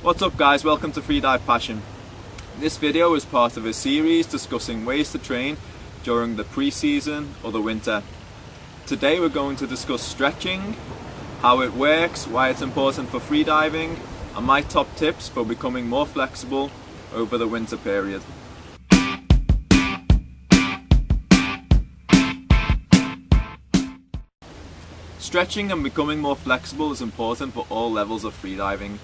What's up guys, welcome to Freedive Passion. This video is part of a series discussing ways to train during the pre-season or the winter. Today we're going to discuss stretching, how it works, why it's important for freediving, and my top tips for becoming more flexible over the winter period. Stretching and becoming more flexible is important for all levels of freediving.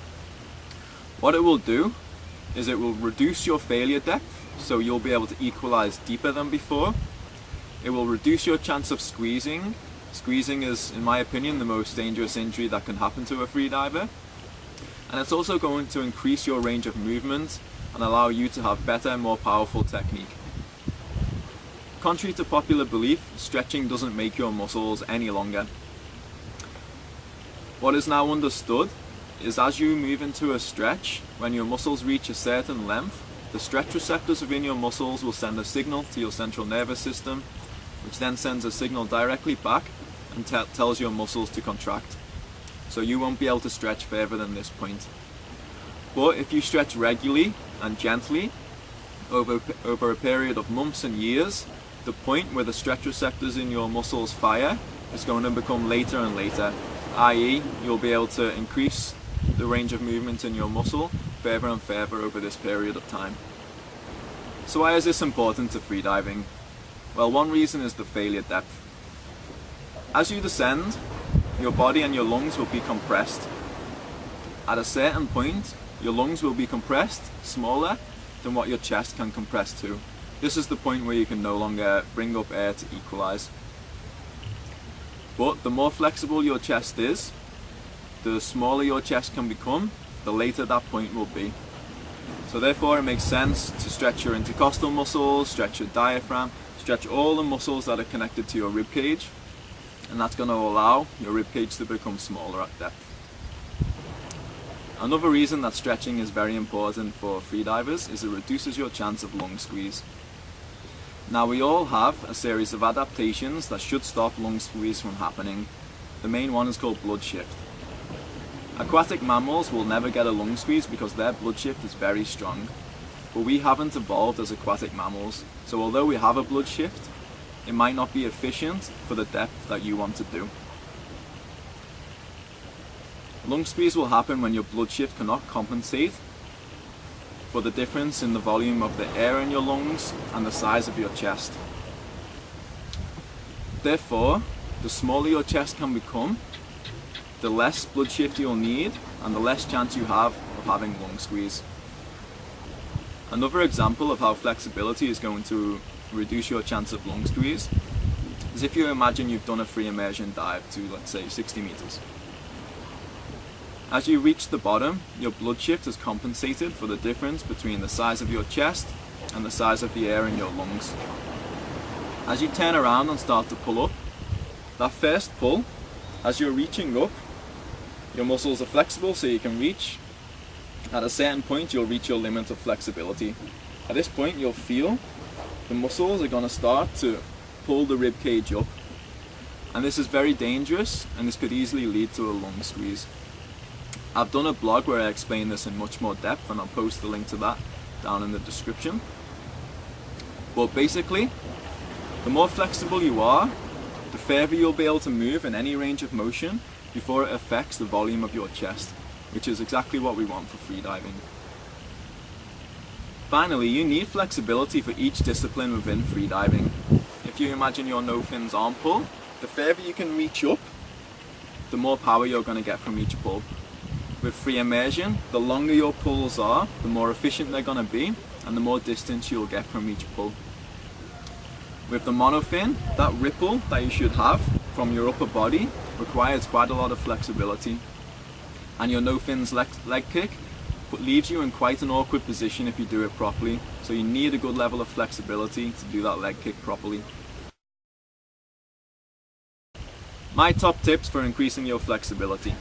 What it will do is it will reduce your failure depth, so you'll be able to equalize deeper than before. It will reduce your chance of squeezing. Squeezing is, in my opinion, the most dangerous injury that can happen to a freediver. And it's also going to increase your range of movement and allow you to have better and more powerful technique. Contrary to popular belief, stretching doesn't make your muscles any longer. What is now understood is as you move into a stretch, when your muscles reach a certain length, the stretch receptors within your muscles will send a signal to your central nervous system, which then sends a signal directly back and tells your muscles to contract. So you won't be able to stretch further than this point. But if you stretch regularly and gently over a period of months and years, the point where the stretch receptors in your muscles fire is going to become later and later, i.e. you'll be able to increase the range of movement in your muscle further and further over this period of time. So why is this important to freediving? Well, one reason is the failure depth. As you descend, your body and your lungs will be compressed. At a certain point, your lungs will be compressed smaller than what your chest can compress to. This is the point where you can no longer bring up air to equalize. But the more flexible your chest is, the smaller your chest can become, the later that point will be. So therefore it makes sense to stretch your intercostal muscles, stretch your diaphragm, stretch all the muscles that are connected to your rib cage, and that's going to allow your rib cage to become smaller at depth. Another reason that stretching is very important for freedivers is it reduces your chance of lung squeeze. Now we all have a series of adaptations that should stop lung squeeze from happening. The main one is called blood shift. Aquatic mammals will never get a lung squeeze because their blood shift is very strong. But we haven't evolved as aquatic mammals, so although we have a blood shift, it might not be efficient for the depth that you want to do. Lung squeeze will happen when your blood shift cannot compensate for the difference in the volume of the air in your lungs and the size of your chest. Therefore, the smaller your chest can become, the less blood shift you'll need and the less chance you have of having lung squeeze. Another example of how flexibility is going to reduce your chance of lung squeeze is if you imagine you've done a free immersion dive to, let's say, 60 meters. As you reach the bottom, your blood shift has compensated for the difference between the size of your chest and the size of the air in your lungs. As you turn around and start to pull up, that first pull, as you're reaching up, your muscles are flexible so you can reach. At a certain point you'll reach your limit of flexibility. At this point you'll feel the muscles are going to start to pull the rib cage up. And this is very dangerous and this could easily lead to a lung squeeze. I've done a blog where I explain this in much more depth and I'll post the link to that down in the description. But basically, the more flexible you are, the further you'll be able to move in any range of motion before it affects the volume of your chest, which is exactly what we want for freediving. Finally, you need flexibility for each discipline within freediving. If you imagine your no-fins arm pull, the further you can reach up, the more power you're going to get from each pull. With free immersion, the longer your pulls are, the more efficient they're going to be and the more distance you'll get from each pull. With the monofin, that ripple that you should have from your upper body requires quite a lot of flexibility. And your no-fins leg kick leaves you in quite an awkward position if you do it properly, so you need a good level of flexibility to do that leg kick properly. My top tips for increasing your flexibility.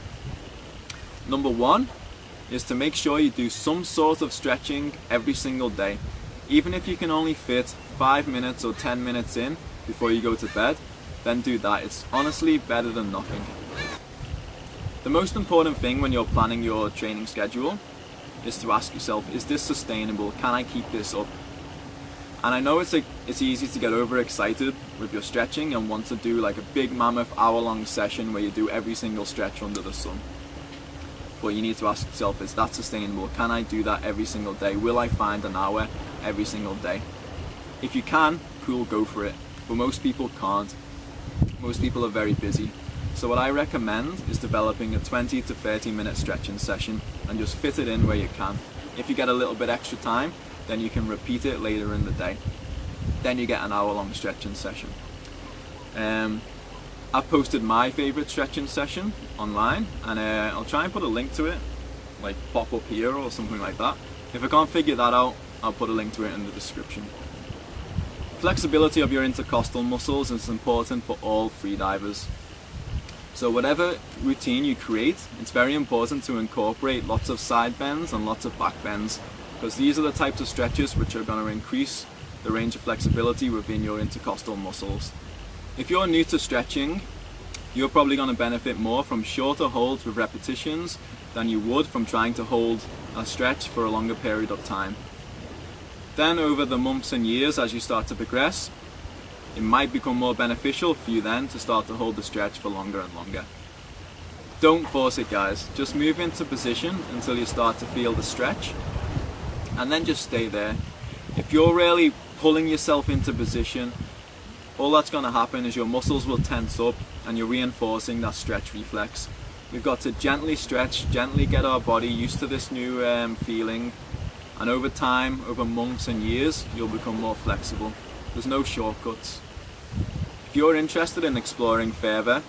Number one is to make sure you do some sort of stretching every single day. Even if you can only fit 5 minutes or 10 minutes in before you go to bed, then do that. It's honestly better than nothing. The most important thing when you're planning your training schedule is to ask yourself, is this sustainable? Can I keep this up? And I know it's easy to get overexcited with your stretching and want to do like a big mammoth hour-long session where you do every single stretch under the sun. But you need to ask yourself, is that sustainable? Can I do that every single day? Will I find an hour every single day? If you can, cool, go for it. But most people can't. Most people are very busy. So what I recommend is developing a 20 to 30 minute stretching session and just fit it in where you can. If you get a little bit extra time, then you can repeat it later in the day. Then you get an hour-long stretching session. I've posted my favorite stretching session online, and I'll try and put a link to it, like pop up here or something like that. If I can't figure that out, I'll put a link to it in the description. Flexibility of your intercostal muscles is important for all freedivers. So whatever routine you create, it's very important to incorporate lots of side bends and lots of back bends, because these are the types of stretches which are going to increase the range of flexibility within your intercostal muscles. If you're new to stretching, you're probably going to benefit more from shorter holds with repetitions than you would from trying to hold a stretch for a longer period of time. Then over the months and years as you start to progress, it might become more beneficial for you then to start to hold the stretch for longer and longer. Don't force it, guys. Just move into position until you start to feel the stretch, and then just stay there. If you're really pulling yourself into position, all that's going to happen is your muscles will tense up and you're reinforcing that stretch reflex. We've got to gently stretch, gently get our body used to this new feeling, and over time, over months and years, you'll become more flexible. There's no shortcuts. If you're interested in exploring further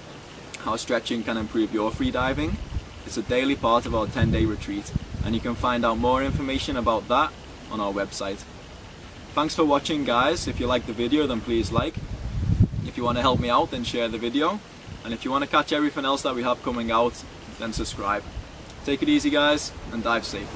how stretching can improve your freediving, it's a daily part of our 10-day retreat, and you can find out more information about that on our website. Thanks for watching, guys. If you liked the video, then please like. If you want to help me out, then share the video. And if you want to catch everything else that we have coming out, then subscribe. Take it easy, guys, and dive safe.